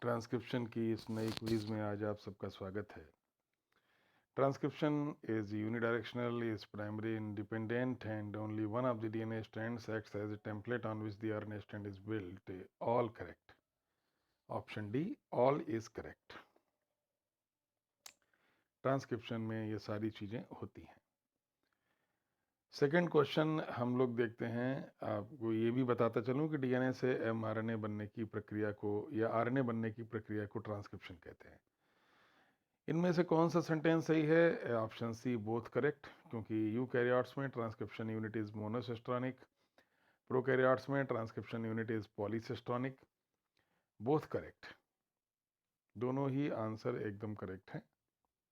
Transcription की इस नई क्विज में आज आप सबका स्वागत है। Transcription is unidirectional, is primary independent, and only one of the DNA strands acts as a template on which the RNA strand is built. All correct. Option D, all is correct. Transcription में ये सारी चीज़ें होती हैं। Second question हम लोग देखते हैं। आपको ये भी बताता चलूँ कि डीएनए से mRNA बनने की प्रक्रिया को या आरएनए बनने की प्रक्रिया को ट्रांसक्रिप्शन कहते हैं। इनमें से कौन सा सेंटेंस सही है? ऑप्शन सी, बोथ करेक्ट, क्योंकि यूकैरियोट्स में transcription unit is monocistronic, prokaryotes में transcription unit is polycistronic. Both correct, दोनों ही आंसर एकदम करेक्ट हैं।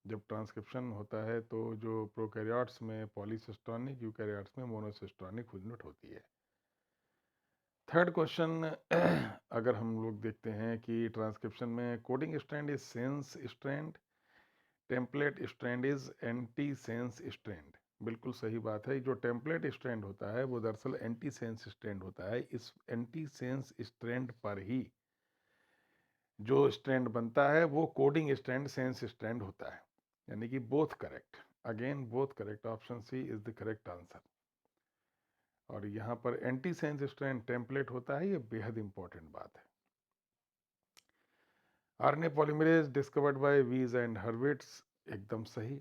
जब ट्रांसक्रिप्शन होता है तो जो प्रोकैरियोट्स में पॉलीसिस्टोनिक, यूकैरियोट्स में मोनोसिस्टोनिक यूनिट होती है। थर्ड क्वेश्चन अगर हम लोग देखते हैं कि ट्रांसक्रिप्शन में coding strand is sense strand, template strand is anti sense strand. बिल्कुल सही बात है। जो टेम्पलेट स्ट्रैंड होता है वो दरअसल एंटी सेंस स्ट्रैंड होता है। इस एंटी सेंस स्ट्रैंड पर ही जो स्ट्रैंड बनता है वो कोडिंग स्ट्रैंड सेंस स्ट्रैंड होता है। यानी कि both correct, again both correct, option C is the correct answer. और यहाँ पर एंटी सेंस स्ट्रैंड टेम्पलेट होता है, ये बेहद इंपॉर्टेंट बात है। RNA polymerase discovered by Weiss and Hurwitz, एकदम सही।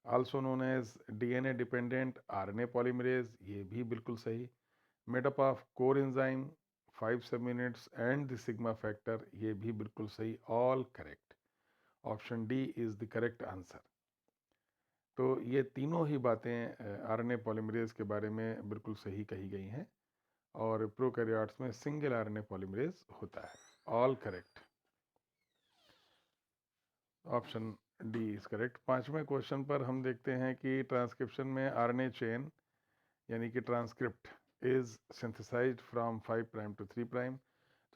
Also known as DNA dependent RNA polymerase, ये भी बिल्कुल सही। Made up of core enzyme, 5 subunits and the sigma factor, ये भी बिल्कुल सही। All correct, option D is the correct answer. तो ये तीनों ही बातें आरएनए पॉलीमरेज के बारे में बिल्कुल सही कही गई हैं। और प्रोकैरियोट्स में सिंगल आरएनए पॉलीमरेज होता है। All correct, option D is correct. पांचवें क्वेश्चन पर हम देखते हैं कि ट्रांसक्रिप्शन में आरएनए चेन यानी कि transcript is synthesised from 5 prime to 3 prime.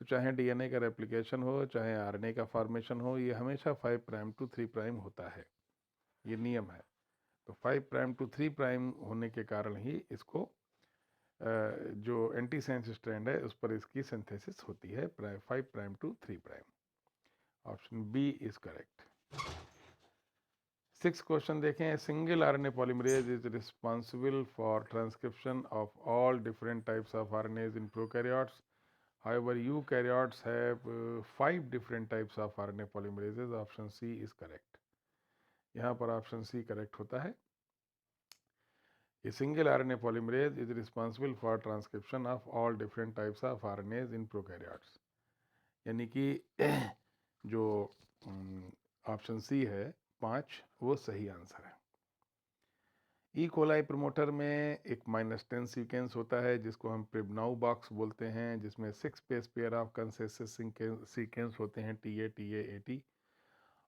तो चाहे डीएनए का रेप्लिकेशन हो, चाहे आरएनए का फॉर्मेशन हो, ये हमेशा 5 प्राइम टू 3 प्राइम होता है, ये नियम है। तो 5 प्राइम टू 3 प्राइम होने के कारण ही इसको जो एंटी सेंस स्ट्रैंड है उस पर इसकी सिंथेसिस होती है 5 prime to 3 prime. Option B is correct. Six question देखें। Single RNA polymerase is responsible for transcription of all different types of RNAs in prokaryotes. However, eukaryotes have 5 different types of RNA polymerases. Option C is correct. यहाँ पर option C correct होता है। A single RNA polymerase is responsible for transcription of all different types of RNAs in prokaryotes. यानी कि जो option C है 5, वो सही आंसर है। ई कोलाई प्रमोटर में एक -10 सीक्वेंस होता है जिसको हम प्रिबनाउ बॉक्स बोलते हैं, जिसमें 6 बेस पेयर ऑफ कंसेसिव सीक्वेंस होते हैं TA, TA, AT।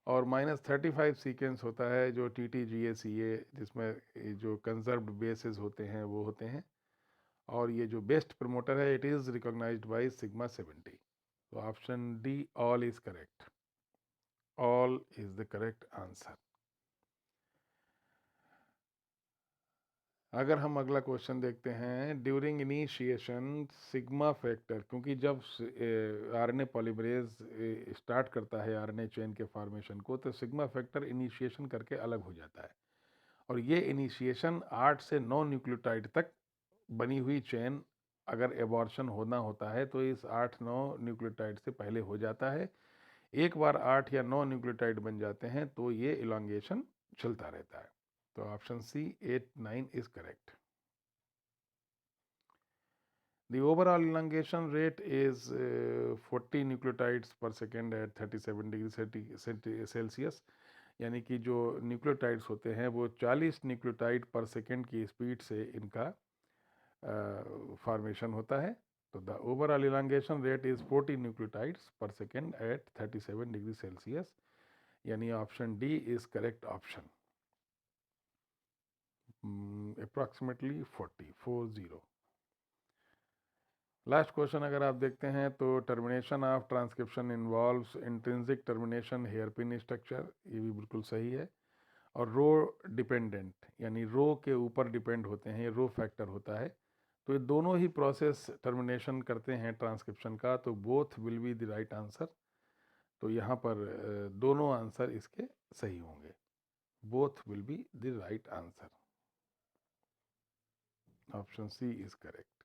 और -35 सीक्वेंस होता है जो TT, GA, CA, जिसमें जो कंजर्व्ड बेसेस होते हैं वो होते हैं। और ये जो बेस्ट प्रमोटर है it is recognised by sigma 70। तो option D all is correct, all is the correct answer. अगर हम अगला क्वेश्चन देखते हैं, ड्यूरिंग इनिशिएशन सिग्मा फैक्टर, क्योंकि जब आरएनए पॉलीमरेज स्टार्ट करता है आरएनए चेन के फॉर्मेशन को, तो सिग्मा फैक्टर इनिशिएशन करके अलग हो जाता है। और ये इनिशिएशन 8 से 9 न्यूक्लियोटाइड तक बनी हुई चेन अगर एबॉर्शन होना होता है तो इस 8-9 न्यूक्लियोटाइड से पहले हो जाता है। एक बार 8 या 9 न्यूक्लियोटाइड बन जाते हैं तो ये इलांगेशन चलता रहता है। तो option C 8-9 is correct. The overall elongation rate is 40 nucleotides per second at 37 degree Celsius. यानी कि जो न्यूक्लियोटाइड्स होते हैं वो 40 न्यूक्लियोटाइड पर सेकेंड की स्पीड से इनका फॉर्मेशन होता है। तो the overall elongation rate is 40 nucleotides per second at 37 degree Celsius. यानी option D is correct option, approximately 40। Last question अगर आप देखते हैं तो termination of transcription involves intrinsic termination hairpin structure, ये भी बिल्कुल सही है। और रो डिपेंडेंट यानी रो के ऊपर डिपेंड होते हैं, ये रो फैक्टर होता है। तो ये दोनों ही प्रोसेस टर्मिनेशन करते हैं ट्रांसक्रिप्शन का, तो both will be the right answer. तो यहाँ पर दोनों आंसर इसके सही होंगे। Both will be the right answer. Option C is correct.